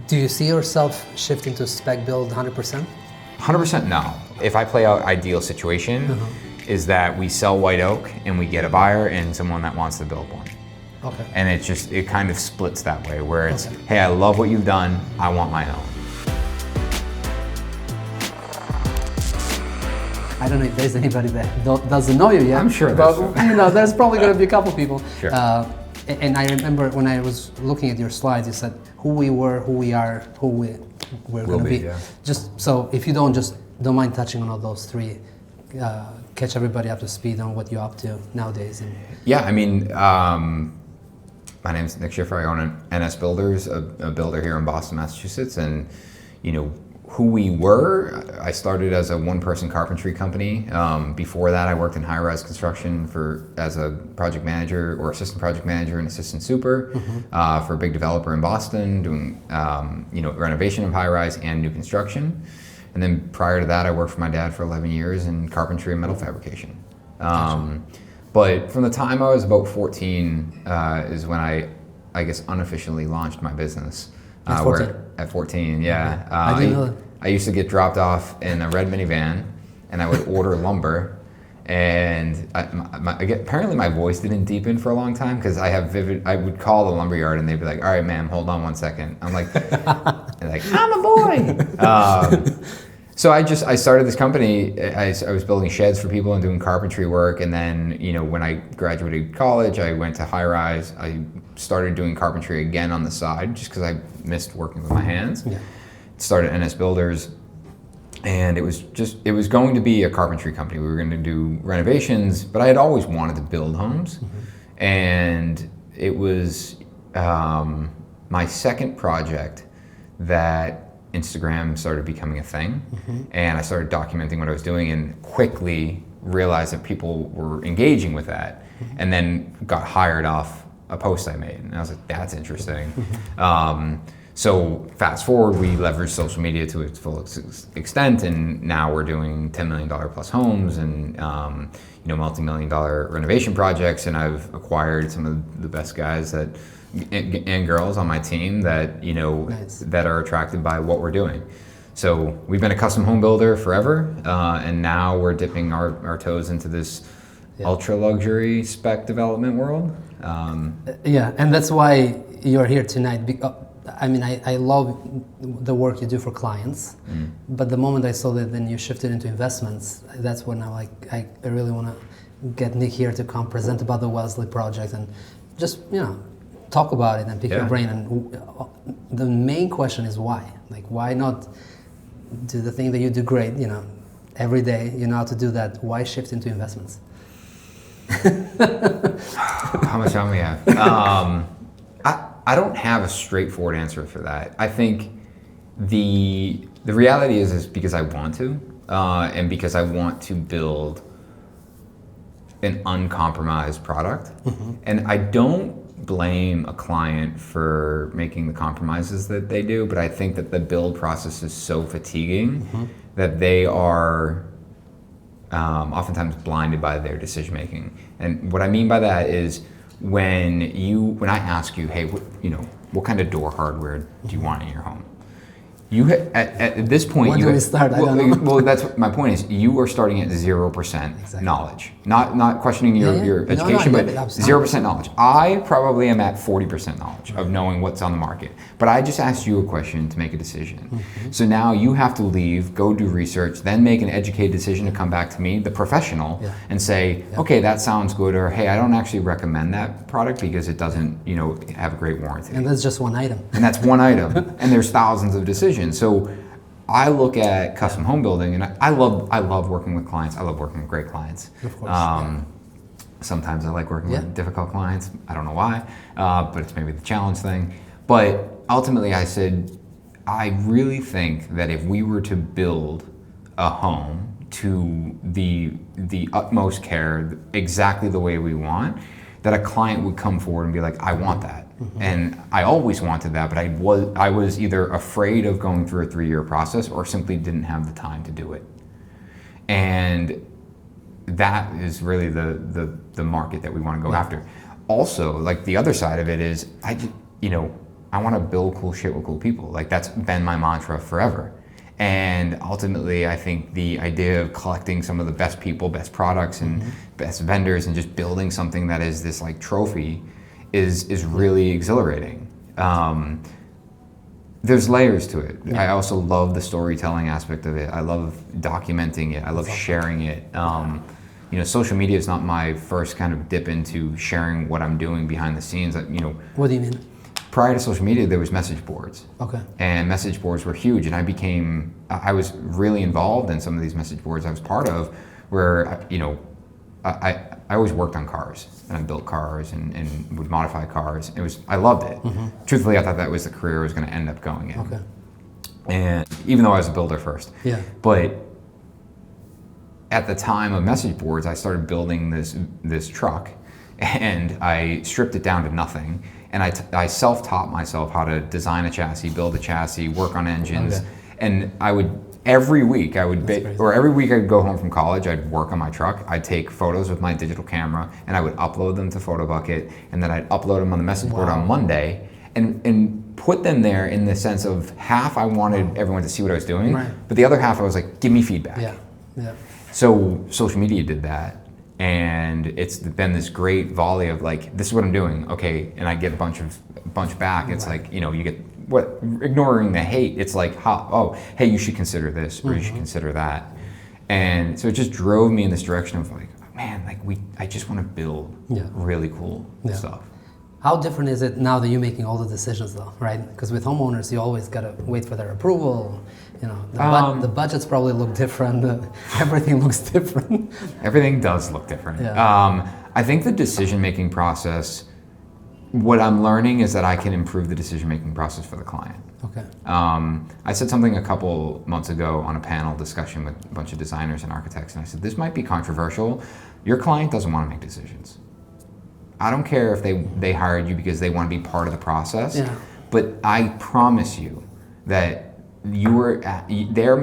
Do you see yourself shifting to spec build 100%? 100% no. If I play out ideal situation, is that we sell white oak and we get a buyer and someone that wants to build one. Okay. And it kind of splits that way, where it's, hey, I love what you've done, I want my own. I don't know if there's anybody that doesn't know you yet. I'm sure but there's probably going to be a couple people. Sure. And I remember when I was looking at your slides, you said who we were, who we are, who we're going to be. Yeah. Just so if you don't mind touching on all those three, catch everybody up to speed on what you're up to nowadays. Yeah, I mean, my name's Nick Schiffer. I own an Enis Builders, a builder here in Boston, Massachusetts, and who we were, I started as a one-person carpentry company. Before that, I worked in high-rise construction as a project manager or assistant project manager and assistant super for a big developer in Boston, doing renovation of high-rise and new construction. And then prior to that, I worked for my dad for 11 years in carpentry and metal fabrication. But from the time I was about 14 is when I guess unofficially launched my business. At 14? At 14, yeah. I didn't know that. I used to get dropped off in a red minivan, and I would order lumber. And apparently my voice didn't deepen for a long time because I would call the lumberyard and they'd be like, all right, ma'am, hold on 1 second. I'm like, I'm a boy. So I started this company. I was building sheds for people and doing carpentry work. And then, when I graduated college, I went to high rise. I started doing carpentry again on the side just because I missed working with my hands. Yeah. Started Enis Builders. And it was going to be a carpentry company. We were going to do renovations, but I had always wanted to build homes. And it was my second project that Instagram started becoming a thing. And I started documenting what I was doing and quickly realized that people were engaging with that. And then got hired off a post I made. And I was like, that's interesting. So fast forward, we leveraged social media to its full extent, and now we're doing $10 million plus homes and multi-million-dollar renovation projects. And I've acquired some of the best guys and girls on my team that Nice. that are attracted by what we're doing. So we've been a custom home builder forever, and now we're dipping our toes into this ultra luxury spec development world. And that's why you're here tonight. I love the work you do for clients, but the moment I saw that then you shifted into investments, that's when I really want to get Nick here to come present about the Wellesley project and just talk about it and pick your brain. And the main question is why? Like, why not do the thing that you do great? Every day you know how to do that. Why shift into investments? How much time we have? I don't have a straightforward answer for that. I think the reality is because I want to, and because I want to build an uncompromised product. And I don't blame a client for making the compromises that they do, but I think that the build process is so fatiguing that they are oftentimes blinded by their decision making. And what I mean by that is when I ask you, hey, what kind of door hardware do you want in your home? At this point, when do we start? I don't know. Well, that's my point. Is you are starting at 0% knowledge, not questioning your education, but 0% knowledge. I probably am at 40% knowledge of knowing what's on the market. But I just asked you a question to make a decision. So now you have to leave, go do research, then make an educated decision to come back to me, the professional, and say, okay, that sounds good, or hey, I don't actually recommend that product because it doesn't, have a great warranty. And that's just one item. And that's one item, and there's thousands of decisions. So I look at custom home building, and I love working with clients. I love working with great clients. Of course. Sometimes I like working with difficult clients. I don't know why, but it's maybe the challenge thing. But ultimately, I said, I really think that if we were to build a home to the utmost care, exactly the way we want, that a client would come forward and be like, I want that. And I always wanted that, but I was either afraid of going through a 3-year process or simply didn't have the time to do it. And that is really the market that we want to go after. Also, like the other side of it is, I want to build cool shit with cool people. Like that's been my mantra forever. And ultimately, I think the idea of collecting some of the best people, best products, and best vendors, and just building something that is this like trophy is really exhilarating. There's layers to it. I also love the storytelling aspect of it. I love documenting it. I love sharing it. You know, social media is not my first kind of dip into sharing what I'm doing behind the scenes. You know, What do you mean? prior to social media, there was message boards. Okay. And message boards were huge, and I was really involved in some of these message boards I was part of, where, you know, I always worked on cars, and I built cars and would modify cars. I loved it. Truthfully, I thought that was the career I was going to end up going in. Okay. And even though I was a builder first. Yeah. But at the time of message boards, I started building this truck, and I stripped it down to nothing. And I self-taught myself how to design a chassis, build a chassis, work on engines. Okay. And every week I'd go home from college, I'd work on my truck, I'd take photos with my digital camera, and I would upload them to PhotoBucket, and then I'd upload them on the message board on Monday, and put them there in the sense of half I wanted everyone to see what I was doing, but the other half I was like, give me feedback. Yeah. So social media did that. And it's been this great volley of like, this is what I'm doing, okay, and I get a bunch back. It's like, you know, you get ignoring the hate. It's like, hey, you should consider this, or you should consider that. And so it just drove me in this direction of like, man, like I just want to build really cool stuff. How different is it now that you're making all the decisions though, right? Because with homeowners, you always got to wait for their approval. You know, the budgets probably look different. Everything looks different. Everything does look different. Yeah. I think the decision-making process, what I'm learning is that I can improve the decision-making process for the client. Okay. I said something a couple months ago on a panel discussion with a bunch of designers and architects, and I said, this might be controversial. Your client doesn't want to make decisions. I don't care if they hired you because they want to be part of the process, but I promise you that they're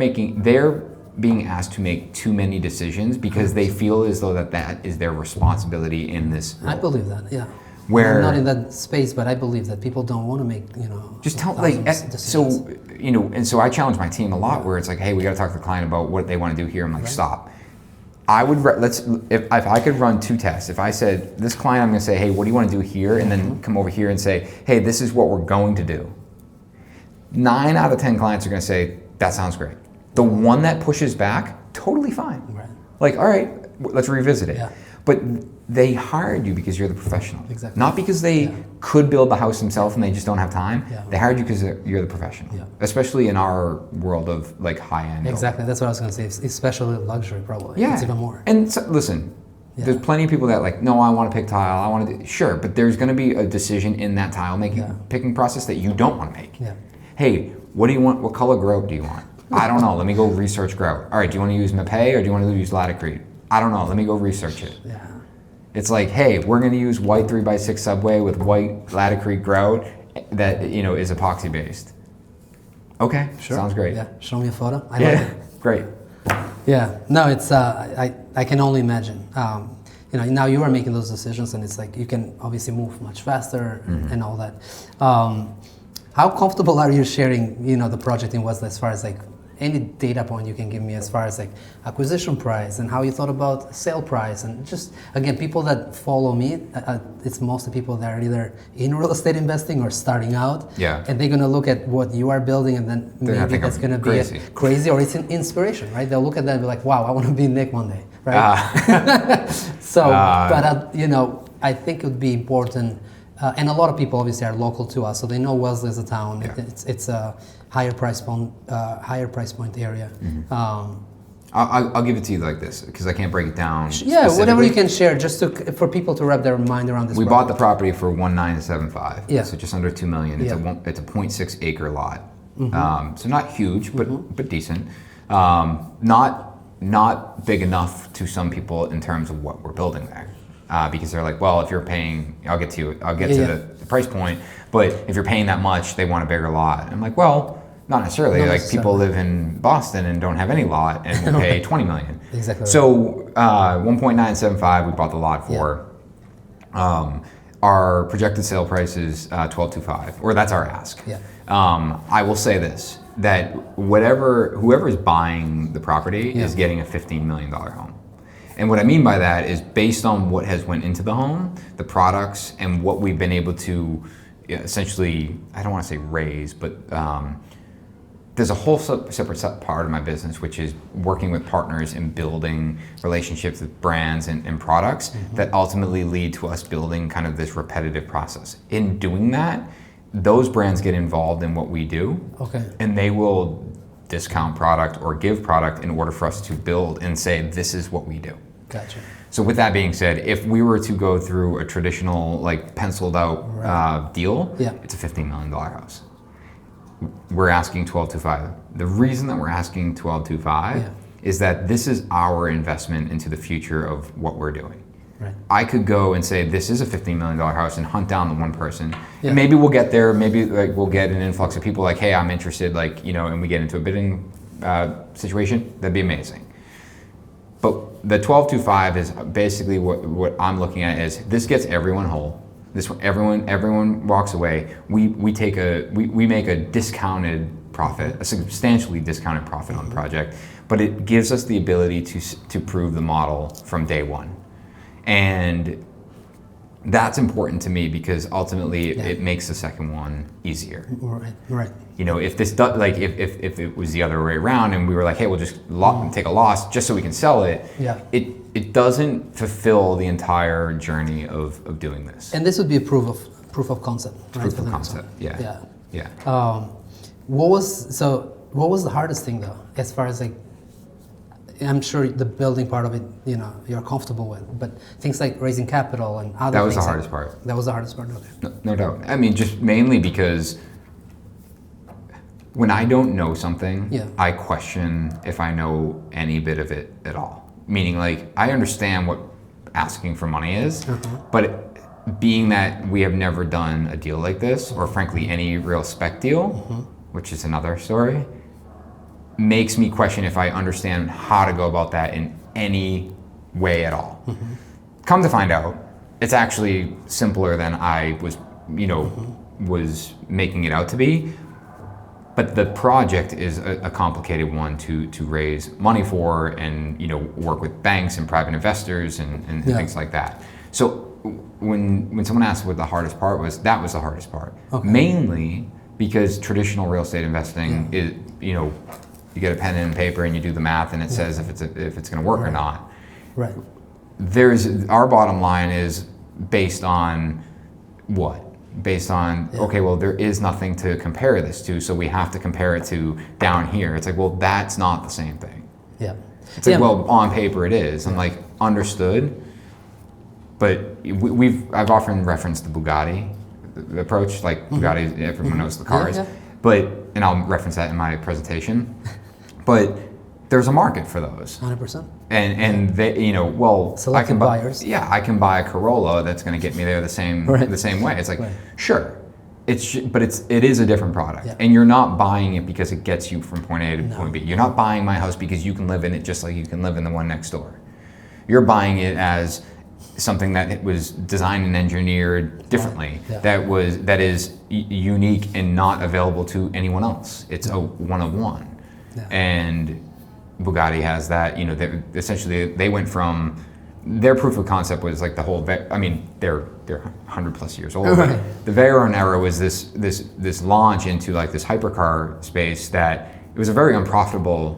being asked to make too many decisions because they feel as though that is their responsibility in this role. I believe that, yeah. Where I'm not in that space, but I believe that people don't want to make, you know, just tell decisions. so, you know, and so I challenge my team a lot where it's like, hey, we got to talk to the client about what they want to do here. I'm like, stop. I would if I could run two tests. If I said this client, I'm going to say, hey, what do you want to do here, and then come over here and say, hey, this is what we're going to do. 9 out of 10 clients are going to say that sounds great. The one that pushes back, totally fine. Right. Like, all right, let's revisit it. Yeah. But they hired you because you're the professional. Exactly. Not because they could build the house themselves and they just don't have time. Yeah. They hired you because you're the professional. Yeah. Especially in our world of like high-end. Exactly, that's what I was going to say. Especially luxury, probably. Yeah. It's even more. And so, listen, there's plenty of people that like, no, I want to pick tile. I want to do, sure, but there's going to be a decision in that tile picking process that you don't want to make. Yeah. Hey, what do you want? What color grout do you want? I don't know. Let me go research grout. All right, do you want to use Mapei or do you want to use Latticrete? I don't know. Let me go research it. Yeah. It's like, hey, we're going to use white 3x6 subway with white Latticrete grout that, you know, is epoxy based. Okay, sure. Sounds great. Yeah, show me a photo. I like it. Great. Yeah, no, it's I can only imagine. You know, now you are making those decisions, and it's like you can obviously move much faster and all that. How comfortable are you sharing, you know, the project in Wellesley as far as like any data point you can give me as far as like acquisition price and how you thought about sale price, and just again, people that follow me, it's mostly people that are either in real estate investing or starting out, and they're gonna look at what you are building, and then maybe that's gonna be crazy, or it's an inspiration, right? They'll look at that and be like, wow, I want to be Nick one day, right? So, but you know, I think it would be important. And a lot of people obviously are local to us, so they know Wellesley as a town. It's a higher price point area. I'll give it to you like this because I can't break it down. Yeah, whatever you can share, just for people to wrap their mind around this. We bought the property for $1,975. Yeah. So just under $2 million. It's a 0.6 acre lot. So not huge, but decent. Not big enough to some people in terms of what we're building there. Because they're like, well, if you're paying, I'll get to the price point, but if you're paying that much, they want a bigger lot. And I'm like, well, not necessarily. Like people live in Boston and don't have any lot and will pay $20 million. Exactly. So 1.975 we bought the lot for. our projected sale price is 12.25, or that's our ask. Yeah. I will say this, that whoever is buying the property Yeah. is getting a $15 million home. And what I mean by that is based on what has went into the home, the products, and what we've been able to essentially, I don't want to say raise, but there's a whole separate part of my business, which is working with partners and building relationships with brands and products that ultimately lead to us building kind of this repetitive process. In doing that, those brands get involved in what we do, and they will discount product or give product in order for us to build and say, this is what we do. Gotcha. So with that being said, if we were to go through a traditional, like penciled out deal, it's a $15 million house. We're asking 12.25. The reason that we're asking 12.25 is that this is our investment into the future of what we're doing. Right. I could go and say, this is a $15 million house and hunt down the one person. And maybe we'll get there. Maybe like we'll get an influx of people like, hey, I'm interested, like, you know, and we get into a bidding situation. That'd be amazing. But the 12.25 is basically what I'm looking at is this gets everyone whole. Everyone walks away. We make a discounted profit, a substantially discounted profit on the project, but it gives us the ability to prove the model from day one. And that's important to me because ultimately it makes the second one easier. Right. You know, if this like if it was the other way around and we were like, hey, we'll just take a loss just so we can sell it. It doesn't fulfill the entire journey of doing this. And this would be a proof of concept, right? Proof of concept. Yeah. What was the hardest thing though, as far as like? I'm sure the building part of it, you know, you're comfortable with, but things like raising capital and other things. That was the hardest part. That was the hardest part, okay. No doubt. I mean, just mainly because when I don't know something, I question if I know any bit of it at all. Meaning, like, I understand what asking for money is, but being that we have never done a deal like this, or frankly, any real spec deal, which is another story, makes me question if I understand how to go about that in any way at all. Come to find out, it's actually simpler than I was, was making it out to be. But the project is a complicated one to raise money for, and work with banks and private investors and things like that. So when someone asked what the hardest part was, that was the hardest part. Mainly because traditional real estate investing is, you get a pen and paper and you do the math and it says if it's going to work or not. Right. Our bottom line is based on what? Based on, okay, well, there is nothing to compare this to, so we have to compare it to down here. It's like, well, that's not the same thing. Yeah. It's like, well, on paper it is. I'm like, understood. But I've often referenced the Bugatti approach, like Bugatti, everyone knows the cars. And I'll reference that in my presentation. But there's a market for those. 100%. And they, selected I can buy, buyers. I can buy a Corolla that's going to get me there the same way. It's like, sure, but it is a different product, and you're not buying it because it gets you from point A to point B. You're not buying my house because you can live in it just like you can live in the one next door. You're buying it as something that it was designed and engineered differently, that is unique and not available to anyone else. It's a one of one, and Bugatti has that. Essentially they went from their proof of concept was like the whole. They're 100+ years old. Right. The Veyron era was this launch into like this hypercar space that it was a very unprofitable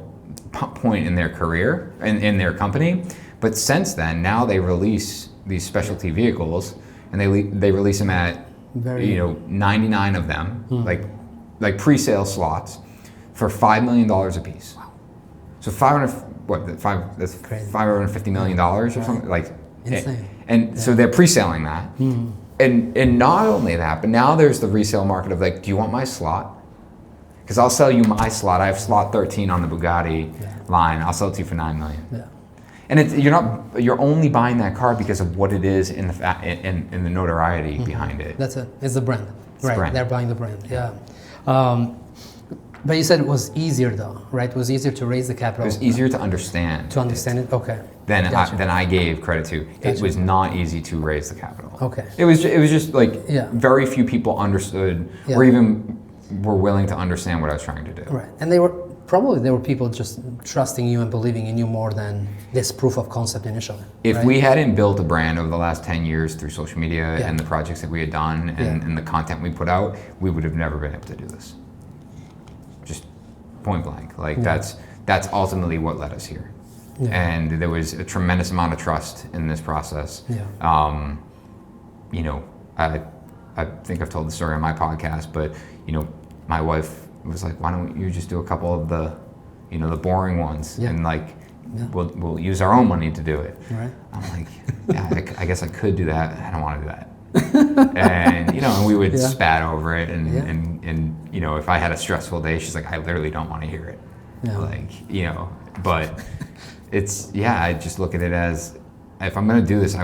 point in their career and in their company. But since then, now they release these specialty vehicles, and they release them at 99 of them, like pre-sale slots, for $5 million a piece. Wow. So that's $550 million or something, like insane. And so they're pre-selling that, and not only that, but now there's the resale market of like, do you want my slot? Because I'll sell you my slot. I have slot 13 on the Bugatti line. I'll sell it to you for $9 million. Yeah. And you're only buying that car because of what it is in the notoriety behind it. That's it. It's the brand. It's the brand. They're buying the brand. Yeah. But you said it was easier though, right? It was easier to raise the capital. It was easier to understand. To understand it? Okay. Than Gotcha. I gave credit to. Gotcha. It was not easy to raise the capital. Okay. It was just like Yeah. very few people understood Yeah. or even were willing to understand what I was trying to do. Right. And there were people just trusting you and believing in you more than this proof of concept initially. If right? we hadn't built a brand over the last 10 years through social media Yeah. and the projects that we had done and the content we put out, we would have never been able to do this. Just point blank. Like that's ultimately what led us here. Yeah. And there was a tremendous amount of trust in this process. Yeah. You know, I think I've told the story on my podcast, but you know, my wife was like, "Why don't you just do a couple of the, you know, the boring ones, Yeah. and like, Yeah. we'll use our own money to do it." Right. I'm like, "Yeah, I guess I could do that. I don't want to do that." And you know, and we would Yeah. spat over it, and, Yeah. and you know, if I had a stressful day, she's like, "I literally don't want to hear it." Yeah. Like, you know, but it's I just look at it as, if I'm going to do this, I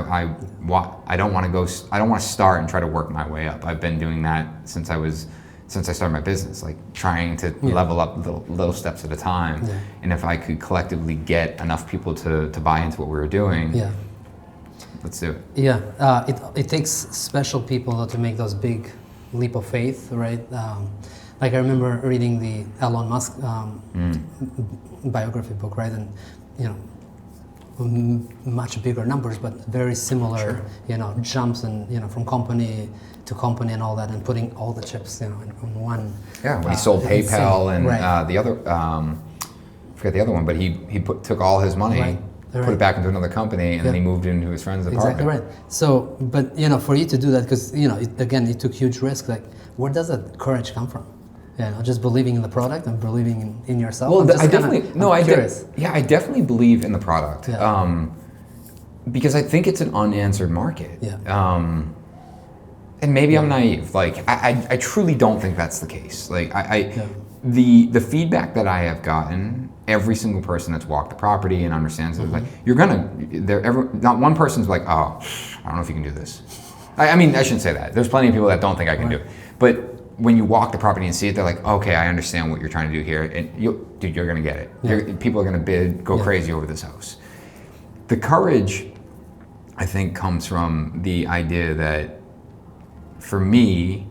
don't want to go. I don't want to start and try to work my way up. I've been doing that since I started my business, like trying to level up little steps at a time. Yeah. And if I could collectively get enough people to buy into what we were doing, Yeah. let's do it. Yeah. It takes special people though, to make those big leap of faith, right? Like I remember reading the Elon Musk biography book, right? And you know, much bigger numbers, but very similar, you know, jumps and, you know, from company to company and all that, and putting all the chips, you know, in one. Yeah, when he sold PayPal and right. the other, I forget the other one, but he took all his money, Right. put Right. it back into another company, and then he moved into his friend's apartment. Exactly right. So, but you know, for you to do that, because you know, it took huge risk. Like, where does that courage come from? You know, just believing in the product and believing in yourself. Well, I'm I curious. definitely believe in the product. Yeah. Because I think it's an unanswered market. Yeah. And maybe I'm naive. Like I truly don't think that's the case. Like Yeah. the feedback that I have gotten, every single person that's walked the property and understands it, like not one person's like, "Oh, I don't know if you can do this." I mean, I shouldn't say that. There's plenty of people that don't think I can do it. But when you walk the property and see it, they're like, "Okay, I understand what you're trying to do here, and you're gonna get it. Yeah. People are gonna go crazy over this house." The courage, I think, comes from the idea that, for me,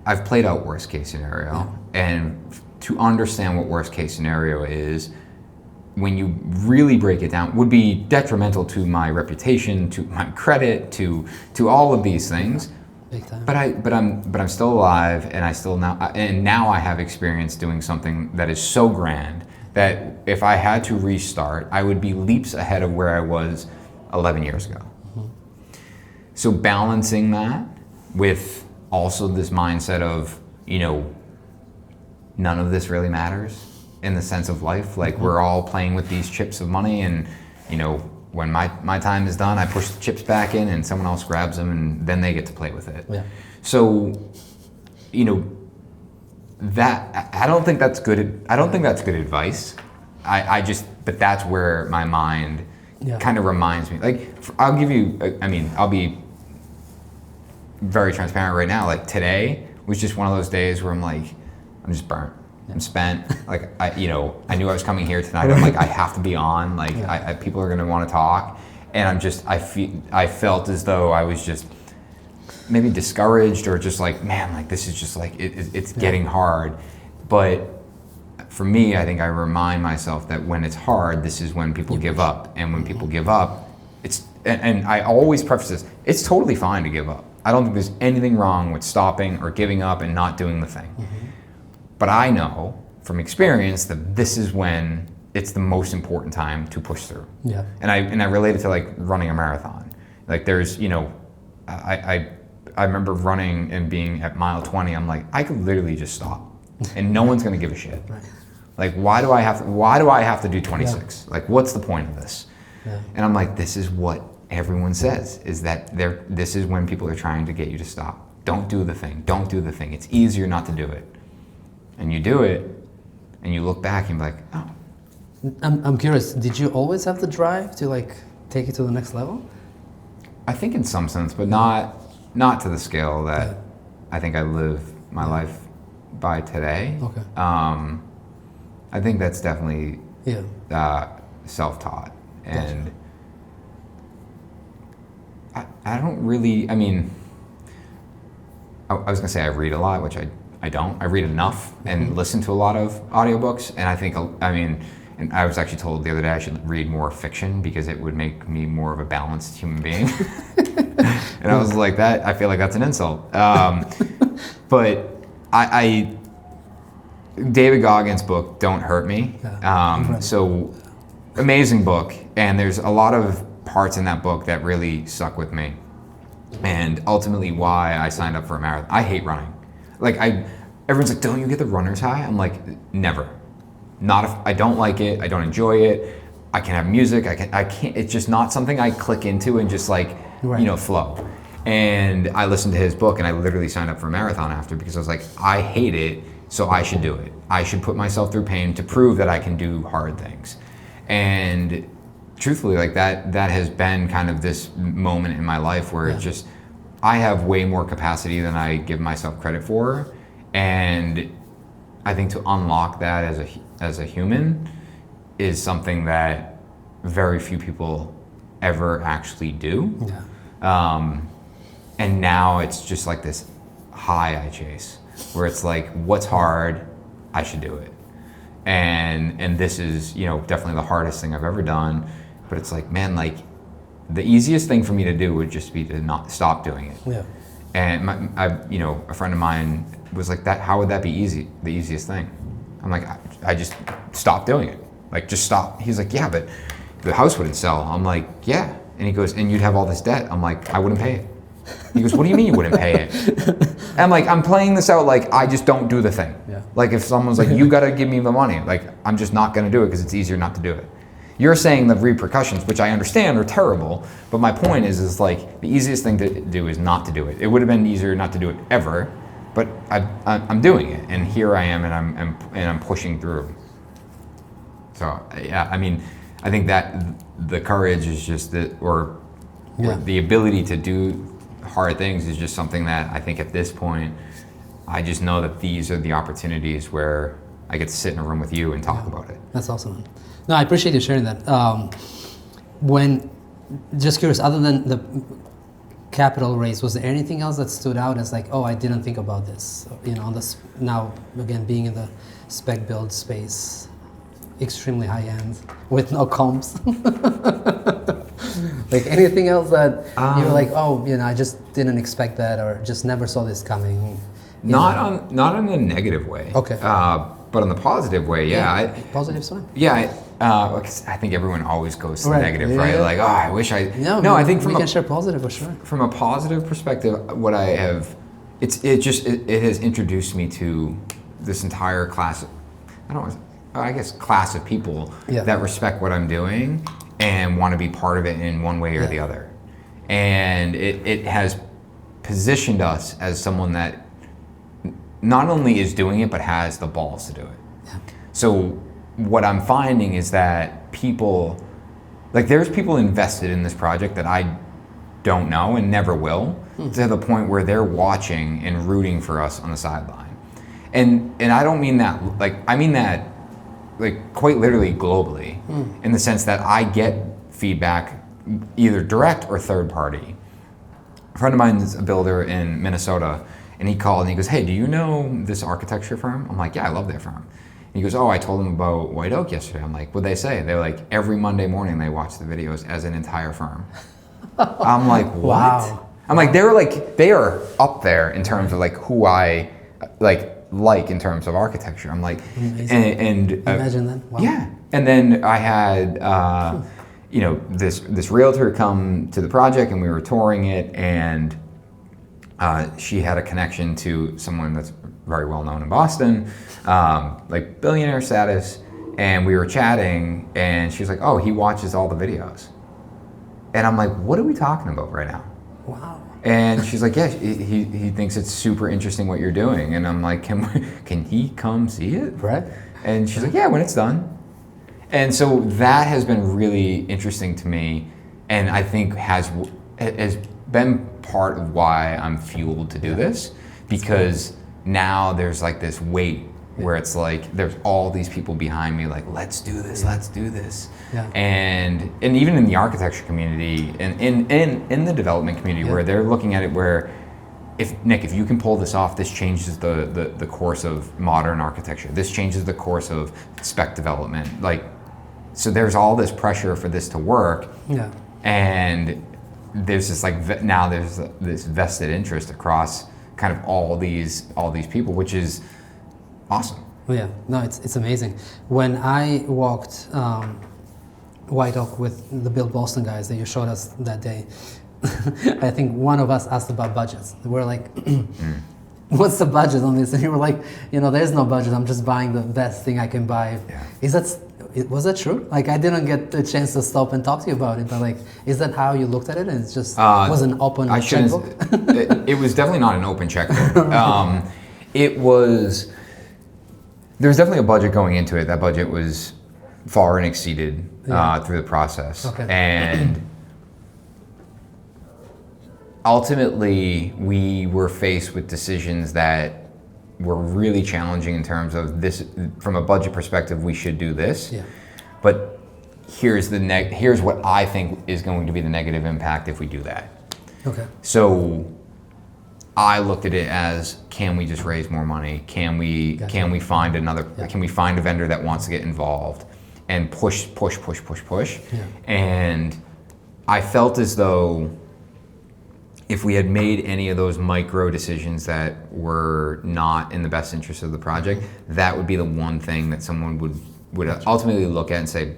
I've played out worst case scenario, and to understand what worst case scenario is, when you really break it down, would be detrimental to my reputation, to my credit, to all of these things. Big time. But I'm still alive, and now I have experience doing something that is so grand that if I had to restart, I would be leaps ahead of where I was 11 years ago. Mm-hmm. So balancing that with also this mindset of, you know, none of this really matters in the sense of life. Like, we're all playing with these chips of money, and you know, when my time is done, I push the chips back in and someone else grabs them, and then they get to play with it. Yeah. So, you know, that I don't think that's good. I don't think that's good advice. But that's where my mind kind of reminds me. Like, I'll give you. I mean, I'll be very transparent right now. Like, today was just one of those days where I'm like, I'm just burnt. I'm spent. Like, I knew I was coming here tonight. I'm like, I have to be on. Like, people are gonna want to talk, and I felt as though I was just maybe discouraged, or just like, man, like, this is just like it's getting hard. But for me, I think I remind myself that when it's hard, this is when people give up, and when people give up, and I always preface this: it's totally fine to give up. I don't think there's anything wrong with stopping or giving up and not doing the thing. Mm-hmm. But I know from experience that this is when it's the most important time to push through. Yeah. And I relate it to like running a marathon. Like, there's, you know, I remember running and being at mile 20. I'm like, I could literally just stop, and no one's gonna give a shit. Right. Like, why do I have to do 26? Yeah. Like, what's the point of this? Yeah. And I'm like, this is what everyone says, is that this is when people are trying to get you to stop. Don't do the thing. Don't do the thing. It's easier not to do it. And you do it, and you look back and be like, oh. I'm curious, did you always have the drive to like take it to the next level? I think in some sense, but not to the scale that I think I live my life by today. Okay. I think that's definitely self-taught. And I don't really, I mean, I was gonna say I read a lot, which I don't. I read enough and listen to a lot of audiobooks, and I think, I mean, and I was actually told the other day I should read more fiction because it would make me more of a balanced human being. And I was like, I feel like that's an insult. But David Goggins' book, Don't Hurt Me. So amazing book. And there's a lot of parts in that book that really stuck with me. And ultimately why I signed up for a marathon. I hate running. Like everyone's like, don't you get the runner's high? I'm like, never. I don't like it. I don't enjoy it. I can have music. I can't. It's just not something I click into and just like, flow. And I listened to his book and I literally signed up for a marathon after because I was like, I hate it, so I should do it. I should put myself through pain to prove that I can do hard things. And truthfully, like that has been kind of this moment in my life where it's just, I have way more capacity than I give myself credit for. And I think to unlock that as a human is something that very few people ever actually do. And now it's just like this high I chase where it's like, what's hard? I should do it. And this is, definitely the hardest thing I've ever done. But it's like, man, like the easiest thing for me to do would just be to not stop doing it. And a friend of mine was like, how would that be easy? The easiest thing. I'm like, I just stop doing it. Like, just stop. He's like, yeah, but the house wouldn't sell. I'm like, yeah. And he goes, and you'd have all this debt. I'm like, I wouldn't pay it. He goes, what do you mean you wouldn't pay it? And I'm like, I'm playing this out like I just don't do the thing. Like if someone's like, you gotta give me the money, like I'm just not gonna do it because it's easier not to do it. You're saying the repercussions, which I understand are terrible, but my point is like the easiest thing to do is not to do it. It would have been easier not to do it ever, but I'm doing it, and here I am, and I'm pushing through. So yeah, I mean, I think that the courage is just or the ability to do hard things is just something that I think at this point, I just know that these are the opportunities where I get to sit in a room with you and talk about it. That's awesome. No, I appreciate you sharing that. Just curious, other than the capital raise, was there anything else that stood out as like, oh, I didn't think about this? On this, now again, being in the spec build space, extremely high end with no comps. Like anything else that you're like, oh, I just didn't expect that, or just never saw this coming. Not in a negative way. Okay. But on the positive way, positive sign. I think everyone always goes to the negative, right? Like, oh, I wish I. No, I think we can share positive for sure. From a positive perspective, what I have, it has introduced me to this entire class. Class of people that respect what I'm doing and want to be part of it in one way or the other. And it has positioned us as someone that not only is doing it, but has the balls to do it. So what I'm finding is that there's people invested in this project that I don't know and never will, to the point where they're watching and rooting for us on the sideline. And I don't mean that, I mean that quite literally globally, in the sense that I get feedback either direct or third party. A friend of mine is a builder in Minnesota, and he called and he goes, hey, do you know this architecture firm? I'm like, yeah, I love their firm. And he goes, oh, I told them about White Oak yesterday. I'm like, what'd they say? They're like, every Monday morning they watch the videos as an entire firm. I'm like, what? Wow. I'm like, they are up there in terms of who I like in terms of architecture. I'm like, and imagine that. Wow. Yeah. And then I had this realtor come to the project, and we were touring it, and she had a connection to someone that's very well known in Boston, billionaire status, and we were chatting, and she was like, oh, he watches all the videos. And I'm like, what are we talking about right now? Wow. And she's like, yeah, he thinks it's super interesting what you're doing. And I'm like, can he come see it? Right. And she's like, yeah, when it's done. And so that has been really interesting to me, and I think has been part of why I'm fueled to do this, because now there's like this weight where it's like there's all these people behind me like, let's do this, let's do this. Yeah. And even in the architecture community and in the development community where they're looking at it where if you can pull this off, this changes the course of modern architecture. This changes the course of spec development. Like, so there's all this pressure for this to work. Yeah. And there's this like now there's this vested interest across kind of all these people, which is awesome. Well, yeah, no, it's amazing. When I walked White Oak with the Build Boston guys that you showed us that day, I think one of us asked about budgets. We're like, what's the budget on this? And you were like, there's no budget. I'm just buying the best thing I can buy. Yeah. Was that true? Like, I didn't get the chance to stop and talk to you about it, but like, is that how you looked at it? And it's just was an open checkbook? It was definitely not an open checkbook. It was. There was definitely a budget going into it. That budget was far and exceeded through the process. Okay. And ultimately, we were faced with decisions that were really challenging in terms of this. From a budget perspective, we should do this. Yeah. But here's what I think is going to be the negative impact if we do that. Okay. So I looked at it as, can we just raise more money? Can we find can we find a vendor that wants to get involved and push? Yeah. And I felt as though if we had made any of those micro decisions that were not in the best interest of the project, that would be the one thing that someone would ultimately look at and say,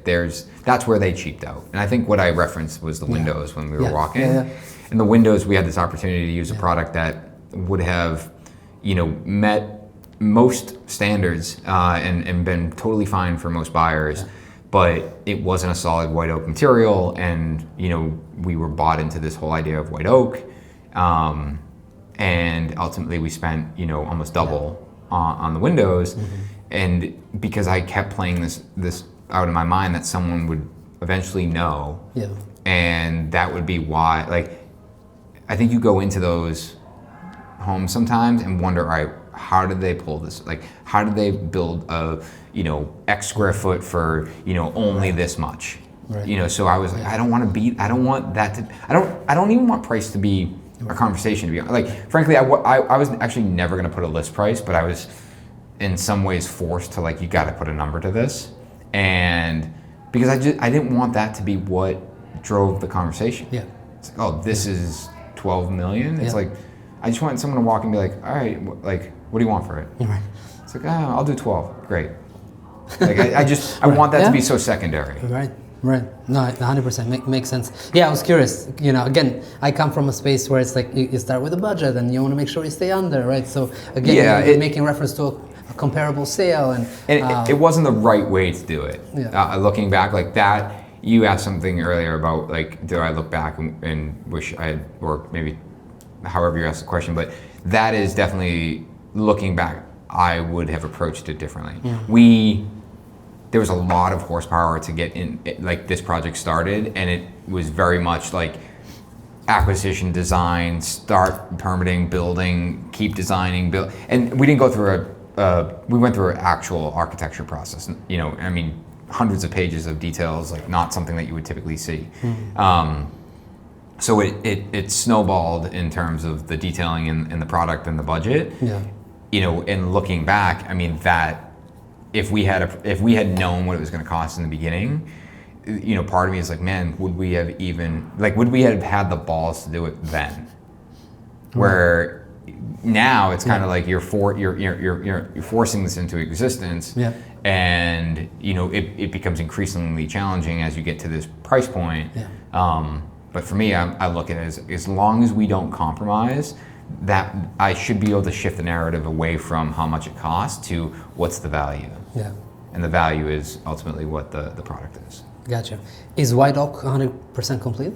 that's where they cheaped out. And I think what I referenced was the windows when we were walking. Yeah. In the windows, we had this opportunity to use a product that would have, met most standards and been totally fine for most buyers, but it wasn't a solid white oak material, and we were bought into this whole idea of white oak, and ultimately we spent almost double on the windows, and because I kept playing this out in my mind that someone would eventually know, and that would be why. Like, I think you go into those homes sometimes and wonder, all right, how did they pull this? Like, how did they build a, X square foot for, only this much? Right. So I was like, I don't even want price to be a conversation, to be honest. Like, frankly, I was actually never going to put a list price, but I was in some ways forced to, like, you got to put a number to this. And because I didn't want that to be what drove the conversation. Yeah. It's like, oh, this is 12 million. It's like, I just want someone to walk and be like, all right, like, what do you want for it? Right. It's like, I'll do 12. Great. Like, I want that to be so secondary. Right. No, 100% makes sense. Yeah, I was curious. Again, I come from a space where it's like you start with a budget and you want to make sure you stay under, right? So again, you're making reference to a comparable sale, and it wasn't the right way to do it. Yeah. Looking back, like that, you asked something earlier about, like, do I look back and wish I had, or maybe however you asked the question, but that is definitely, looking back, I would have approached it differently. Yeah. There was a lot of horsepower to get in, like, this project started, and it was very much like acquisition, design, start permitting, building, keep designing, build, and we didn't go through we went through an actual architecture process. Hundreds of pages of details, like, not something that you would typically see. So it snowballed in terms of the detailing and the product and the budget. Yeah. And looking back, that if we had known what it was going to cost in the beginning, part of me is like, man, would we have had the balls to do it then? Where now it's kind of like you're forcing this into existence. Yeah. And it becomes increasingly challenging as you get to this price point. Yeah. But for me, I look at it as long as we don't compromise, that I should be able to shift the narrative away from how much it costs to what's the value. Yeah. And the value is ultimately what the product is. Gotcha. Is White Oak 100% complete?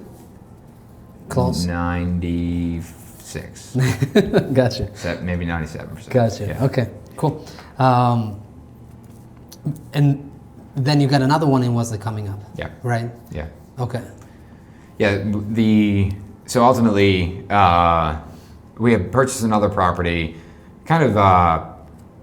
Close? 96. Gotcha. Maybe 97%. Gotcha. Yeah. Okay, cool. And then you got another one in Wellesley coming up. Yeah. Right? Yeah. Okay. Yeah, so ultimately, we had purchased another property, kind of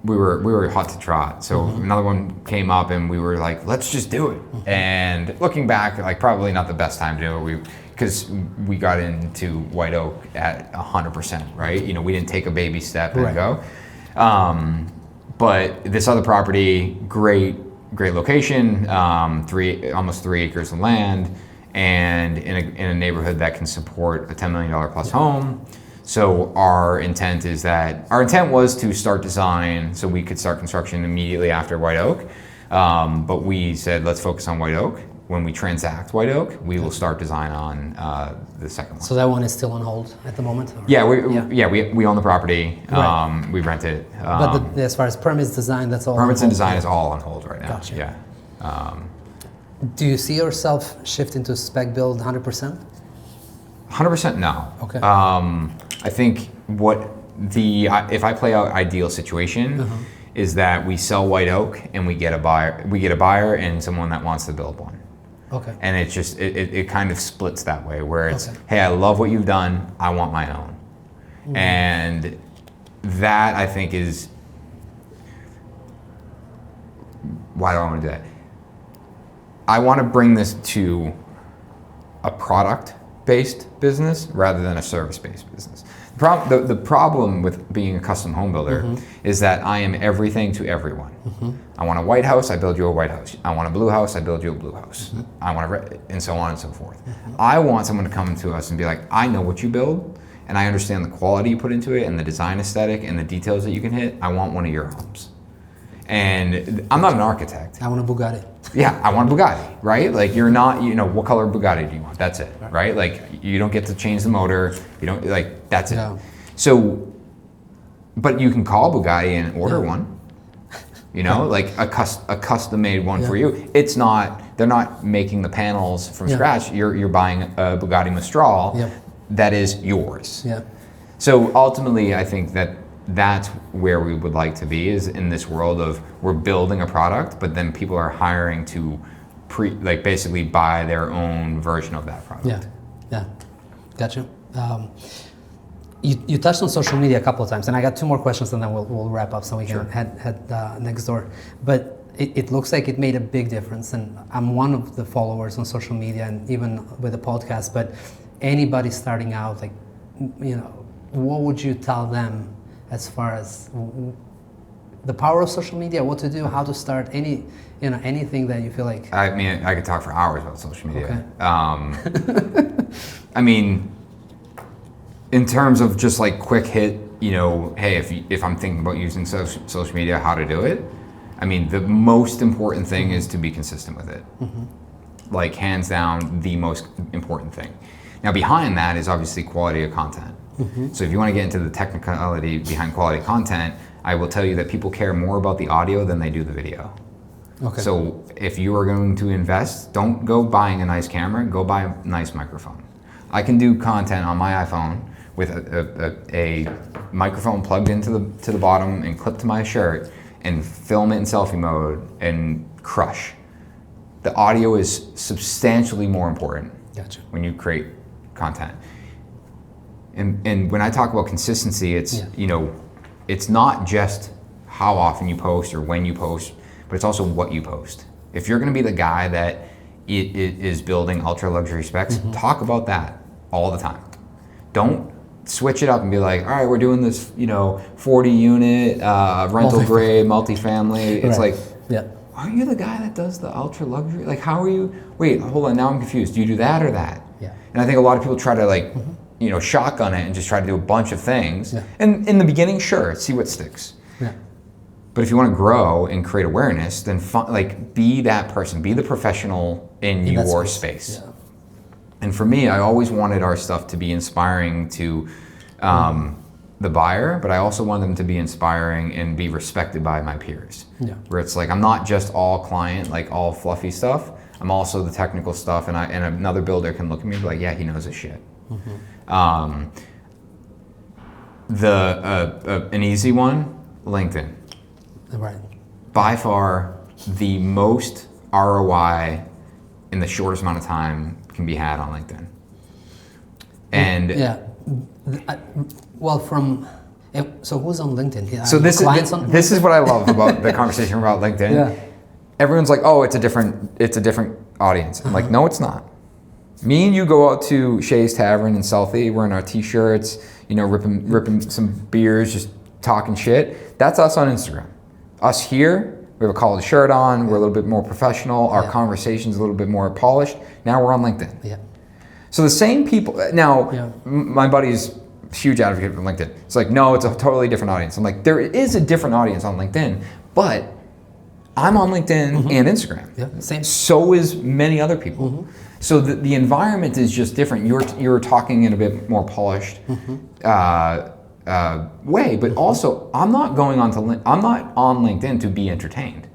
we were hot to trot. So another one came up, and we were like, let's just do it. And looking back, like probably not the best time to do it. Because we got into White Oak at 100%, right? You know, we didn't take a baby step and go. But this other property, great location, almost 3 acres of land, and in a neighborhood that can support a $10 million plus home. So our intent was to start design so we could start construction immediately after White Oak. But we said, let's focus on White Oak. When we transact White Oak, we will start design on the second one. So that one is still on hold at the moment? Or? Yeah, we own the property. We rent it. But as far as permits, design, that's all. Permits and design is all on hold right now. Gotcha. Yeah. Do you see yourself shifting to spec build 100%? 100% no. Okay. I think if I play out ideal situation is that we sell White Oak and we get a buyer and someone that wants to build one. Okay. And it's just it kind of splits that way where it's hey, I love what you've done, I want my own. And that I think is why do I want to do that? I want to bring this to a product-based business rather than a service-based business. The problem with being a custom home builder is that I am everything to everyone. I want a white house, I build you a white house. I want a blue house, I build you a blue house. I want and so on and so forth. I want someone to come to us and be like, I know what you build, and I understand the quality you put into it, and the design aesthetic, and the details that you can hit. I want one of your homes. And I'm not an architect. I want a Bugatti. Yeah, I want a Bugatti, right? Like you're not, what color Bugatti do you want? That's it, right? Like you don't get to change the motor. You don't, like, that's it. So, but you can call Bugatti and order one, like a custom made one for you. It's not, they're not making the panels from scratch. You're buying a Bugatti Mistral that is yours. Yeah. So ultimately, I think that's where we would like to be, is in this world of we're building a product, but then people are hiring to basically buy their own version of that product. Yeah, gotcha. You touched on social media a couple of times, and I got 2 more questions, and then we'll wrap up so we can head next door. But it looks like it made a big difference, and I'm one of the followers on social media and even with the podcast. But anybody starting out, what would you tell them as far as the power of social media, what to do, how to start, anything that you feel like? I mean, I could talk for hours about social media. Okay. I mean, in terms of just like quick hit, hey, if I'm thinking about using social media, how to do it, I mean, the most important thing is to be consistent with it. Like hands down, the most important thing. Now behind that is obviously quality of content. So if you want to get into the technicality behind quality content, I will tell you that people care more about the audio than they do the video. Okay. So if you are going to invest, don't go buying a nice camera, go buy a nice microphone. I can do content on my iPhone with a microphone plugged into the bottom and clipped to my shirt and film it in selfie mode and crush. The audio is substantially more important when you create content. And when I talk about consistency, it's it's not just how often you post or when you post, but it's also what you post. If you're going to be the guy that is building ultra luxury specs, talk about that all the time. Don't switch it up and be like, all right, we're doing this, 40 unit rental grade multifamily. It's like, are you the guy that does the ultra luxury? Like, how are you? Wait, hold on. Now I'm confused. Do you do that or that? Yeah. And I think a lot of people try to shotgun it and just try to do a bunch of things. Yeah. And in the beginning, sure, see what sticks. Yeah. But if you want to grow and create awareness, then be that person, be the professional in your space. Yeah. And for me, I always wanted our stuff to be inspiring to the buyer, but I also want them to be inspiring and be respected by my peers. Yeah. Where it's like, I'm not just all client, like all fluffy stuff. I'm also the technical stuff, and another builder can look at me and be like, yeah, he knows his shit. An easy one, LinkedIn. Right. By far the most ROI in the shortest amount of time can be had on LinkedIn. And well, from So who's on LinkedIn? Yeah, So this is what I love about the conversation about LinkedIn. Yeah. Everyone's like, oh, it's a different audience. I'm like, no, it's not. Me and you go out to Shay's Tavern in Southie, wearing our t-shirts, ripping some beers, just talking shit. That's us on Instagram. Us here, we have a collared shirt on, we're a little bit more professional, our conversation's a little bit more polished. Now we're on LinkedIn. Yeah. So the same people, now my buddy's a huge advocate for LinkedIn. It's like, no, it's a totally different audience. I'm like, there is a different audience on LinkedIn, but I'm on LinkedIn and Instagram. Yeah, same. So is many other people. So the environment is just different. You're talking in a bit more polished way, but also I'm not on LinkedIn to be entertained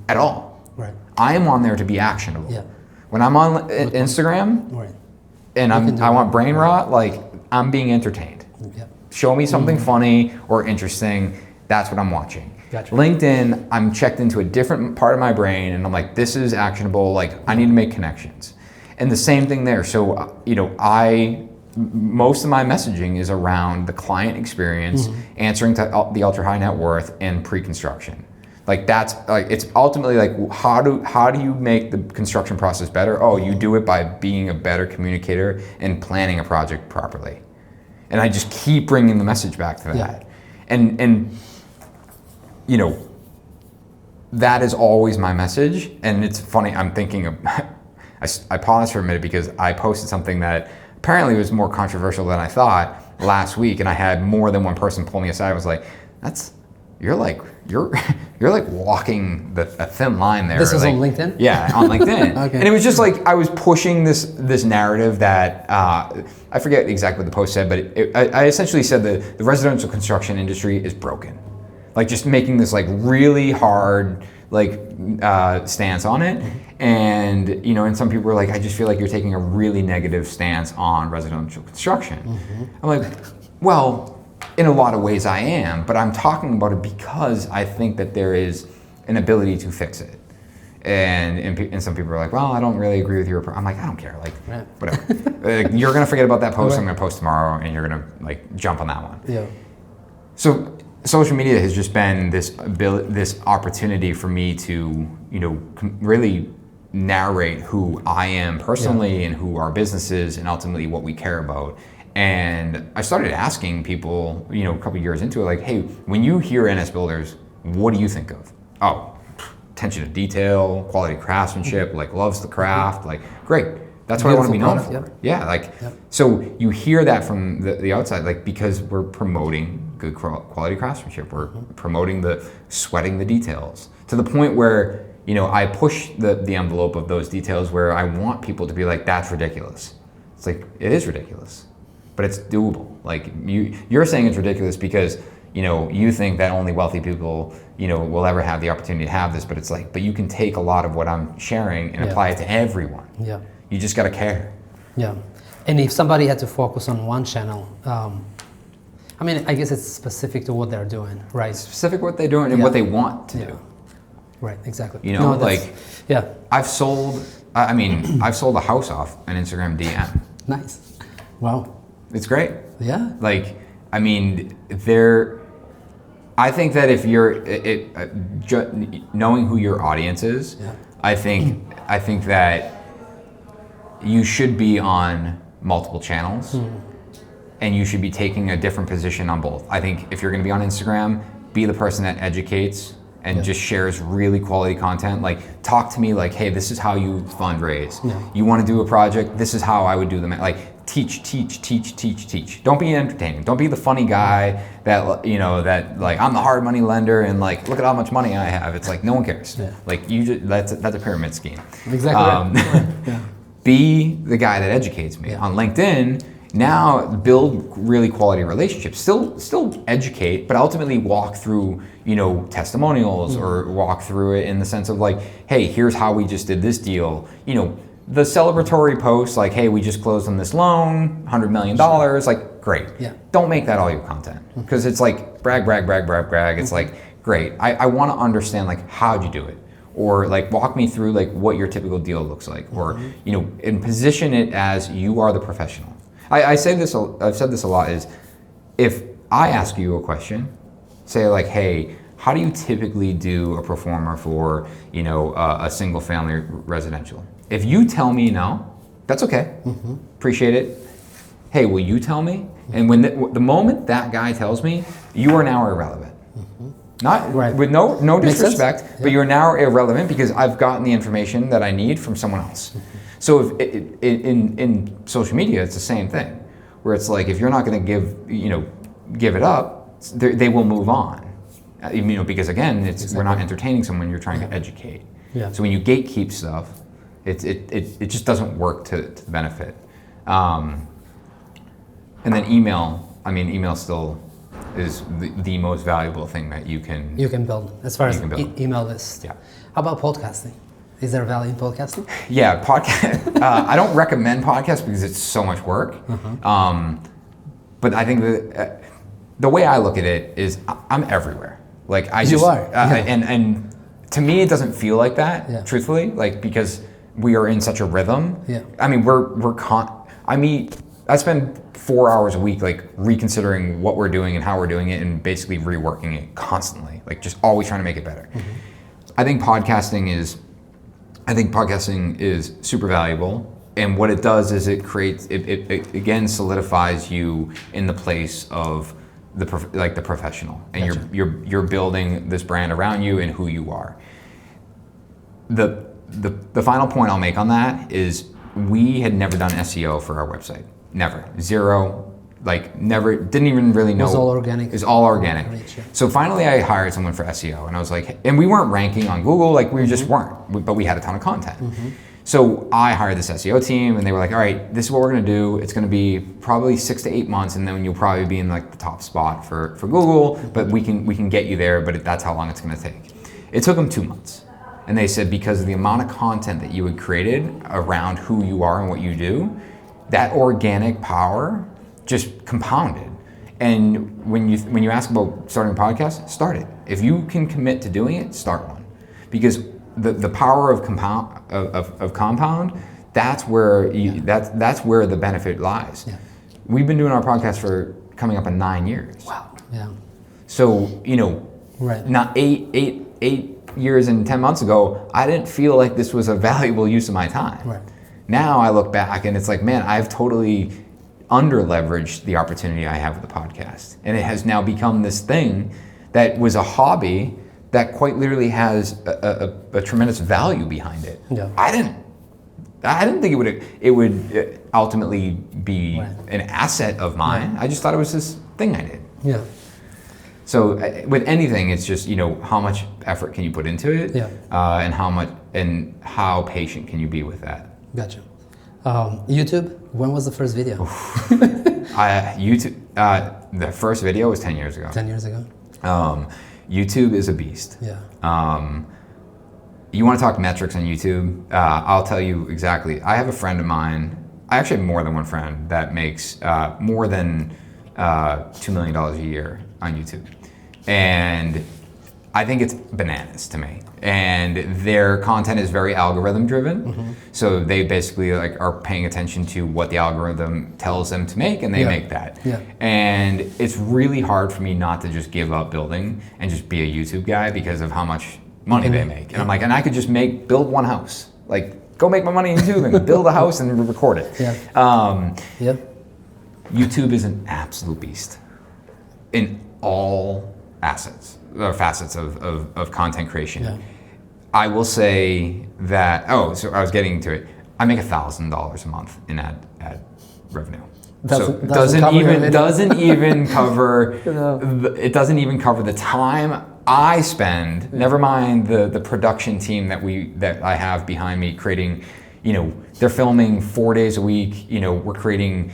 at all. Right. I am on there to be actionable. Yeah. When I'm on Instagram and I want brain rot, like I'm being entertained. Yeah. Show me something funny or interesting. That's what I'm watching. Gotcha. LinkedIn, I'm checked into a different part of my brain and I'm like, this is actionable. Like I need to make connections. And the same thing there. So, most of my messaging is around the client experience, answering to the ultra high net worth and pre-construction. Like that's like, it's ultimately like, how do you make the construction process better? Oh, you do it by being a better communicator and planning a project properly. And I just keep bringing the message back to that. Yeah. And that is always my message. And it's funny, I'm thinking of, I paused for a minute because I posted something that apparently was more controversial than I thought last week. And I had more than one person pull me aside. I was like, you're like walking a thin line there. This is like, on LinkedIn? Yeah, on LinkedIn. Okay. And it was just like, I was pushing this narrative that, I forget exactly what the post said, but I essentially said that the residential construction industry is broken. Like just making this like really hard stance on it. And, and some people were like, I just feel like you're taking a really negative stance on residential construction. I'm like, well, in a lot of ways I am, but I'm talking about it because I think that there is an ability to fix it. And some people are like, well, I don't really agree with your approach. I'm like, I don't care, whatever. You're gonna forget about that post, I'm gonna post tomorrow, and you're gonna jump on that one. Yeah. So social media has just been this opportunity for me to, really narrate who I am personally and who our business is and ultimately what we care about. And I started asking people, a couple of years into it, like, hey, when you hear NS Builders, what do you think of? Oh, attention to detail, quality craftsmanship, loves the craft, great. That's what I want to be known for. Yeah, so you hear that from the outside, because we're promoting good quality craftsmanship. We're promoting the sweating the details to the point where, I push the envelope of those details where I want people to be like, that's ridiculous. It's like, it is ridiculous, but it's doable. You're saying it's ridiculous because, you think that only wealthy people, will ever have the opportunity to have this, but it's but you can take a lot of what I'm sharing and apply it to everyone. Yeah. You just got to care. Yeah. And if somebody had to focus on one channel, I guess it's specific to what they're doing, right? Specific what they're doing and what they want to do. Right, exactly. I've sold a house off an Instagram DM. Nice. Wow. It's great. Yeah. I think that if you're knowing who your audience is, I think that you should be on multiple channels and you should be taking a different position on both. I think if you're going to be on Instagram, be the person that educates and just shares really quality content. Talk to me hey, this is how you fundraise. You want to do a project, this is how I would do them. Teach. Don't be entertaining. Don't be the funny guy that, I'm the hard money lender and look at how much money I have. It's no one cares. That's a pyramid scheme. Exactly. Be the guy that educates me. On LinkedIn, now build really quality relationships. Still educate, but ultimately walk through, testimonials or walk through it in the sense of hey, here's how we just did this deal. The celebratory posts hey, we just closed on this loan, $100 million, great. Yeah. Don't make that all your content because it's brag. It's great. I want to understand how'd you do it? Or walk me through what your typical deal looks like, or and position it as you are the professional. I've said this a lot is if I ask you a question, say like, hey, how do you typically do a pro forma for, a single family residential? If you tell me no, that's okay. Appreciate it. Hey, will you tell me? And when the moment that guy tells me, you are now irrelevant. Not Right. with no disrespect, Yeah. but you're now irrelevant because I've gotten the information that I need from someone else. So if in social media, it's the same thing, where it's like if you're not going to give it up, they will move on. Because again, we're not entertaining someone, you're trying to educate. Yeah. So when you gatekeep stuff, it just doesn't work to the benefit. And then email still is the most valuable thing that you can build as far as email list. Yeah. How about podcasting? Is there value in podcasting? Yeah, podcast. I don't recommend podcasts because it's so much work. But I think the way I look at it is I'm everywhere. Like You are. And to me it doesn't feel like that. Yeah. Truthfully, like because we are in such a rhythm. Yeah. I mean, I spend 4 hours a week like reconsidering what we're doing and how we're doing it and basically reworking it constantly, like just always trying to make it better. I think podcasting is super valuable, and what it does is it creates it again solidifies you in the place of the professional, and Gotcha. you're building this brand around you and who you are. The final point I'll make on that is we had never done SEO for our website. Never. Zero. Like never, didn't even really know. It was all organic. It was all organic. Reach, yeah. So finally I hired someone for SEO, and I was like, and we weren't ranking on Google, like we just weren't, but we had a ton of content. So I hired this SEO team, and they were like, all right, this is what we're gonna do. It's gonna be probably 6 to 8 months, and then you'll probably be in like the top spot for Google, but we can get you there, but that's how long it's gonna take. It took them 2 months. And they said because of the amount of content that you had created around who you are and what you do, that organic power just compounded. And when you ask about starting a podcast, start it. If you can commit to doing it, start one. Because the power of compound, that's where that's where the benefit lies. Yeah. We've been doing our podcast for coming up on 9 years. Wow. Yeah. So, Right. not eight years and 10 months ago, I didn't feel like this was a valuable use of my time. Right. Now I look back and it's like, man, I've totally under leveraged the opportunity I have with the podcast. And it has now become this thing that was a hobby that quite literally has a tremendous value behind it. Yeah. I didn't think it would ultimately be Right. an asset of mine. I just thought it was this thing I did. Yeah. So with anything, it's just how much effort can you put into it, Yeah. and how patient can you be with that. Gotcha. YouTube. When was the first video? YouTube. The first video was 10 years ago. 10 years ago. YouTube is a beast. Yeah. You want to talk metrics on YouTube? I'll tell you exactly. I have a friend of mine. I actually have more than one friend that makes more than $2 million a year on YouTube. And I think it's bananas to me. And their content is very algorithm driven. So they basically are paying attention to what the algorithm tells them to make, and they make that. Yeah. And it's really hard for me not to just give up building and just be a YouTube guy because of how much money they make. And I'm like, and I could just build one house. Like, go make my money in YouTube and build a house and record it. Yeah. Yeah. YouTube is an absolute beast in all facets of content creation. Yeah. I will say that, so I was getting to it. I make $1,000 a month in ad revenue. Doesn't Doesn't even cover No. it doesn't even cover the time I spend, never mind the production team that I have behind me creating, they're filming 4 days a week, we're creating,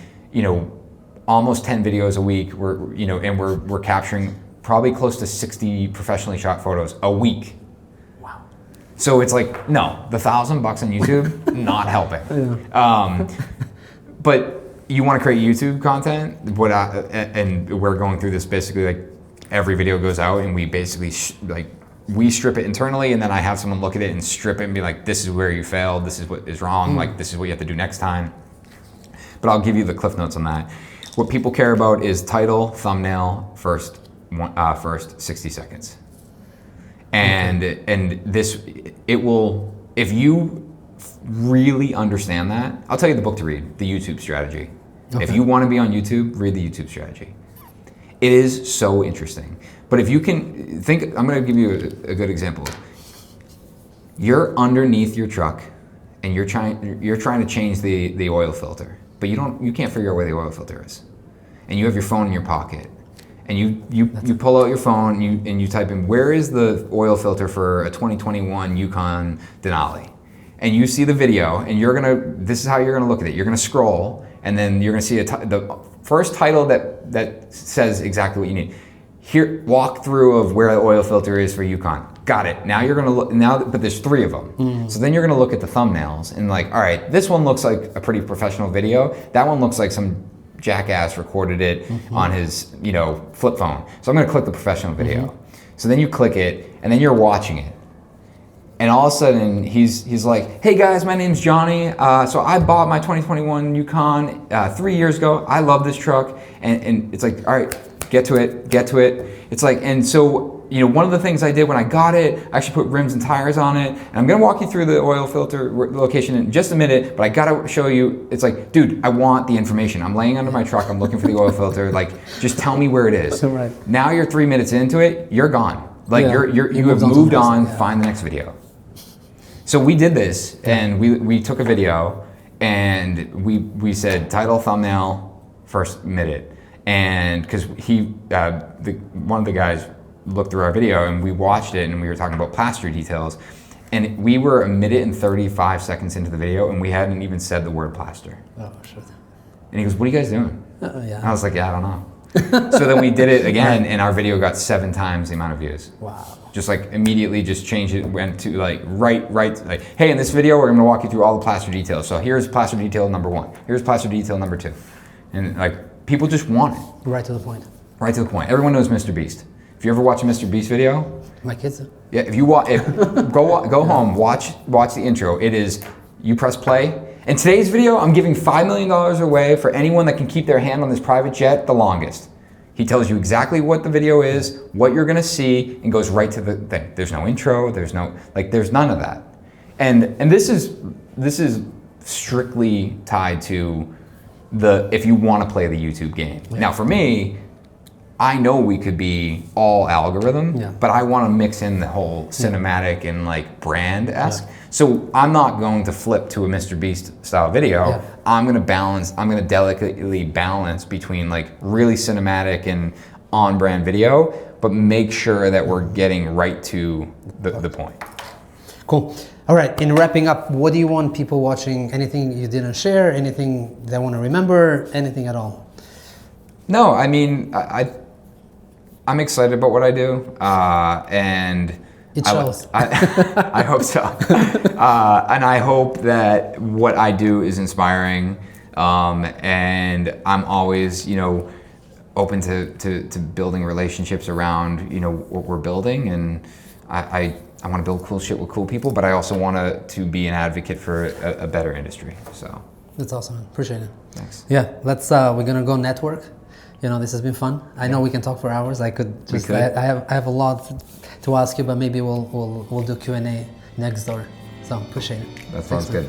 almost 10 videos a week, we're capturing probably close to 60 professionally shot photos a week. Wow. So it's like, no, the $1,000 on YouTube, not helping. But you want to create YouTube content, and we're going through this basically like every video goes out and we basically we strip it internally, and then I have someone look at it and strip it and be like, this is where you failed, this is what is wrong, like this is what you have to do next time. But I'll give you the cliff notes on that. What people care about is title, thumbnail, first 60 seconds. And this, it will, if you really understand that, I'll tell you the book to read, The YouTube Strategy. Okay. If you want to be on YouTube, read The YouTube Strategy. It is so interesting. But if you can think, I'm going to give you a good example. You're underneath your truck and you're trying to change the oil filter, but you can't figure out where the oil filter is. And you have your phone in your pocket. And you pull out your phone and you type in, where is the oil filter for a 2021 Yukon Denali? And you see the video, and this is how you're gonna look at it. You're gonna scroll, and then you're gonna see the first title that says exactly what you need. Here, walkthrough of where the oil filter is for Yukon. Got it. Now you're gonna look, but there's 3 of them. Mm. So then you're gonna look at the thumbnails and like, all right, this one looks like a pretty professional video. That one looks like some jackass recorded it on his, flip phone. So I'm gonna click the professional video. So then you click it, and then you're watching it. And all of a sudden, he's like, hey guys, my name's Johnny. So I bought my 2021 Yukon 3 years ago. I love this truck. And it's like, all right, get to it. It's like, and so, one of the things I did when I got it, I actually put rims and tires on it. And I'm gonna walk you through the oil filter location in just a minute, but I gotta show you, it's like, dude, I want the information. I'm laying under my truck, I'm looking for the oil filter. Like, just tell me where it is. Right. Now you're 3 minutes into it, you're gone. Like, you have moved on, find the next video. So we did this, and we took a video, and we said title, thumbnail, first minute. And because one of the guys looked through our video and we watched it and we were talking about plaster details, and we were 1 minute and 35 seconds into the video and we hadn't even said the word plaster. Oh, shit. And he goes, what are you guys doing? And I was like, yeah, I don't know. So then we did it again, and our video got 7 times the amount of views. Wow. Just like immediately just changed it, went to like right, like, hey, in this video we're gonna walk you through all the plaster details. So here's plaster detail number 1. Here's plaster detail number 2. And like, people just want it. Right to the point. Right to the point. Everyone knows Mr. Beast. If you ever watch a Mr. Beast video, my kids do. Yeah, if you go home, watch the intro. It is, you press play. In today's video, I'm giving $5 million away for anyone that can keep their hand on this private jet the longest. He tells you exactly what the video is, what you're gonna see, and goes right to the thing. There's no intro, there's none of that. And this is strictly tied to if you want to play the YouTube game. Yeah. Now for me, I know we could be all algorithm, but I want to mix in the whole cinematic and like brand-esque. Yeah. So I'm not going to flip to a Mr. Beast style video. Yeah. I'm going to delicately balance between like really cinematic and on-brand video, but make sure that we're getting right to the point. Cool. All right, in wrapping up, what do you want people watching? Anything you didn't share? Anything they want to remember? Anything at all? No, I mean, I'm excited about what I do, and it shows. I hope so. And I hope that what I do is inspiring, and I'm always, open to building relationships around, what we're building, and I want to build cool shit with cool people, but I also want to be an advocate for a better industry. So that's awesome. Appreciate it. Thanks. Yeah, we're gonna go network. This has been fun. I know we can talk for hours. I have a lot to ask you, but maybe we'll do Q&A next door. So appreciate it. That sounds good.